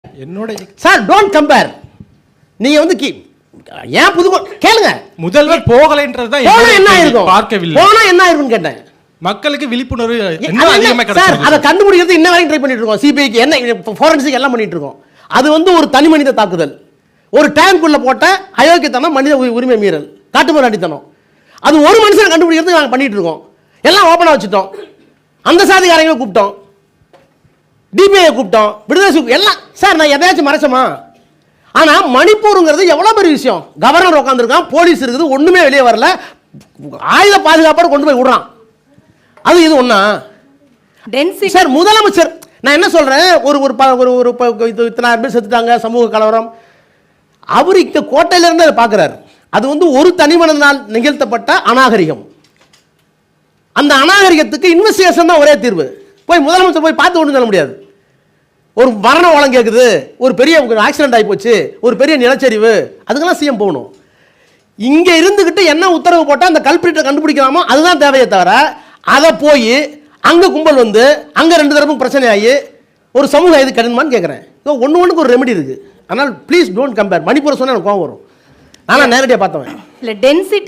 என்னோட sir don't compare. நீங்க வந்து ஏன் புது கேளுங்க. முதல்வர் போகலைன்றது தான் போனா என்ன ஆயிருக்கும், பார்க்கவில்லை. போனா என்ன ஆயிருக்குன்னு கேட்டேன். மக்களுக்கு விழிப்புணர்வு இன்னும் அதிகமா சார் கிடைச்சது. அதை கண்டுபிடிக்கிறது இன்ன வரைக்கும் ட்ரை பண்ணிட்டு இருக்கோம். சிபிஐக்கு என்ன ஃபோரன்சிக் எல்லாம் பண்ணிட்டு இருக்கோம். அது வந்து ஒரு தனி மனித தாக்குதல், ஒரு டேங்க்குள்ள போட்ட அயோக்கியத்தனம், மனித உரிமை மீறல், காட்டுமிராண்டித்தனம். அது ஒரு மனுஷனை கண்டுபிடிக்கிறது நாங்கள் பண்ணிட்டு இருக்கோம். எல்லாம் ஓப்பனாக வச்சுட்டோம். அந்த சாதிகாரங்களை கூப்பிட்டோம், டிபிஐ கூப்பிட்டோம், விடுதலை எல்லாம். சார் நான் எதையாச்சும் மறைச்சமா? ஆனால் மணிப்பூருங்கிறது எவ்வளோ பெரிய விஷயம். கவர்னர் உட்காந்துருக்கான், போலீஸ் இருக்குது, ஒன்றுமே வெளியே வரல, ஆயுத பாதுகாப்போடு கொண்டு போய் விடுறான். அது இது ஒன்றா? சார் முதலமைச்சர் நான் என்ன சொல்கிறேன், ஒரு ஒரு ஒரு இத்தனை பேர் செத்துட்டாங்க, சமூக கலவரம். அவர் இங்கே கோட்டையிலேருந்து அதை பார்க்குறாரு. அது வந்து ஒரு தனிமனிதனால் நிகழ்த்தப்பட்ட அநாகரிகம். அந்த அநாகரிகத்துக்கு இன்வெஸ்டிகேஷன் தான் ஒரே தீர்வு. போய் முதலமைச்சர் போய் பார்த்து ஒன்றும் சொல்ல முடியாது. ஒரு மரண வளம் கேட்குது, ஒரு பெரிய ஆக்சிடென்ட் ஆகி போச்சு, ஒரு பெரிய நிலச்சரிவு, அதுக்கெல்லாம் சிஎம் போகணும். இங்கே இருந்துக்கிட்டு என்ன உத்தரவு போட்டால் அந்த கல்பிரிட்டை கண்டுபிடிக்கலாமோ அதுதான் தேவையே தவிர, அதை போய் அங்கே கும்பல் வந்து அங்கே ரெண்டு தரப்பும் பிரச்சனை ஆகி ஒரு சமூக இது கடினமான்னு கேட்குறேன். ஒன்று ஒன்றுக்கு ஒரு ரெமெடி இருக்குது. ஆனால் ப்ளீஸ் டோன்ட் கம்பேர். மணிப்பூரை சொன்னால் எனக்கு கோவம் வரும். ஆனால் நேரடியாக பார்த்தவன் இல்லை டென்சிட்டி